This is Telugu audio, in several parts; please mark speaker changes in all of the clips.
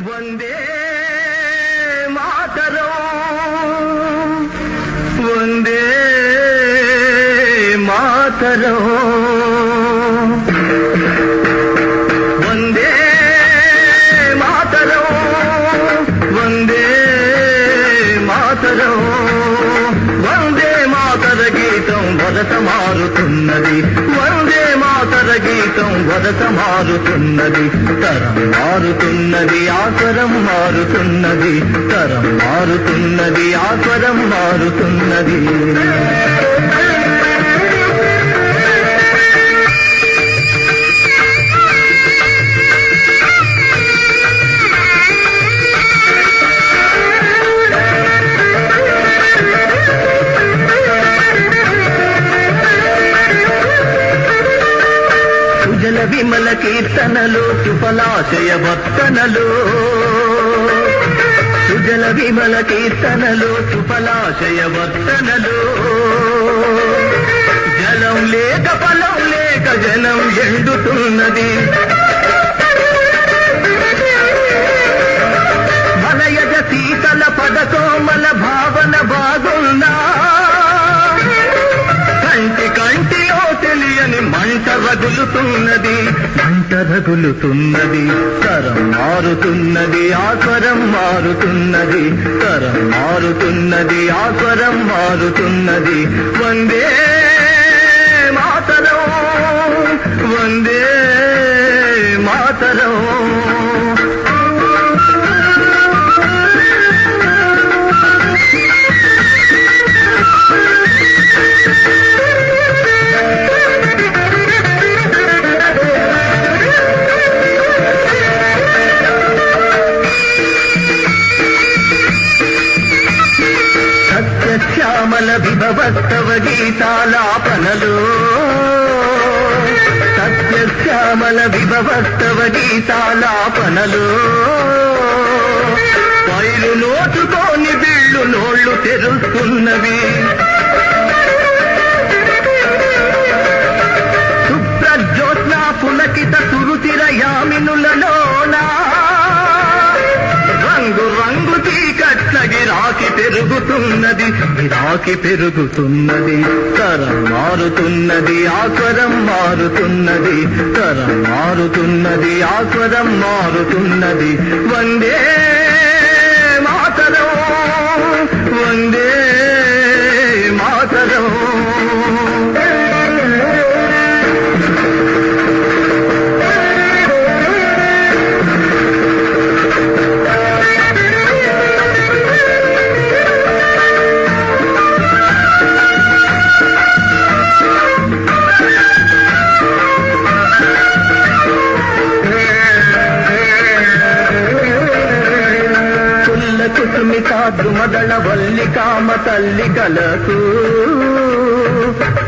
Speaker 1: వందే మాతరం వందే మాతరం వందే మాతరం వందే మాతరం వందే మాతర గీతం వరస మారుతున్నది వందే మాతర గీతం వరస మారుతున్నది తరం మారుతున్నది ఆస్వరం మారుతున్నది తరం మారుతున్నది ఆస్వరం మారుతున్నది సుజల విమల కీర్తనలు సుఫలాశయ వర్తనలు సుజల విమల కీర్తనలు సుఫలాశయ వర్తనలు జలం లేక ఫలం లేక జనం ఎండుతున్నది మలయజ శీతల పదకోమల భావన బాగున్నా కంటి కంటిలో తెలియని మంట రగులుతున్నది తరం మారుతున్నది ఆస్వరం మారుతున్నది తరం మారుతున్నది ఆస్వరం మారుతున్నది వందే మాతరం వందే మాతరం సత్యశ్యామల విభవస్తవ గీతాలాపనలు సత్యశ్యామల విభవస్తవ గీతాలాపనలు పైలు నోచుకోని బిళ్ళు నోళ్లు తెరుస్తున్నవి సుప్రజ్యోత్స్నా పులకిత సురుచిర యామినులలోనా రంగు రంగు చీకట్ల గిరాకి పెరుగుతున్నది తరం మారుతున్నది ఆస్వరం మారుతున్నది తరం మారుతున్నది ఆస్వరం మారుతున్నది వందే మాతరం వందే మాతరం కుసుమితాద్రుమదళ వల్లికామ తల్లి కలకు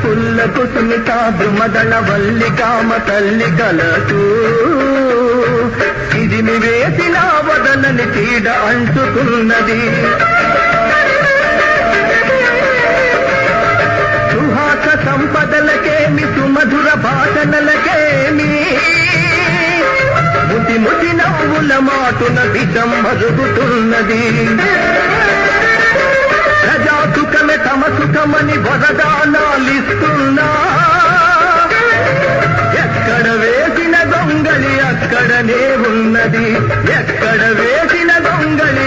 Speaker 1: పుల్ల కుసుమితాద్రుమదళ వల్లికామ తల్లి కలకు ఇదిమి వేసిన వదలని చీడ అంటుతున్నది సుహాస సంపదలకేమి సుమధుర భాషణలకేమి ముటి ముటి నవ్వుల మాటున విషం మరుగుతున్నది ప్రజాసుఖమే తమ సుఖమని వరదానాలిస్తున్నా ఎక్కడ వేసిన దొంగలి అక్కడనే ఉన్నది ఎక్కడ వేసిన దొంగలి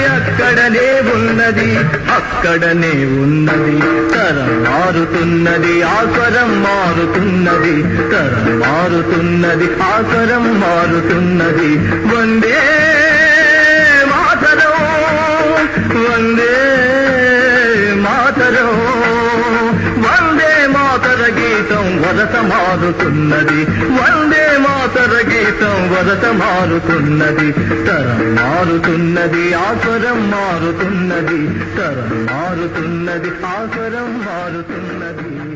Speaker 1: అక్కడనే ఉన్నది తరం మారుతున్నది ఆస్వరం మారుతున్నది తరం మారుతున్నది ఆస్వరం మారుతున్నది వందే మాతరం వందే మాతరం వందే మాతర గీతం వరస మారుతున్నది వందే మాతర గీతం వరస మారుతున్నది తరం మారుతున్నది ఆస్వరం మారుతున్నది తరం మారుతున్నది ఆస్వరం మారుతున్నది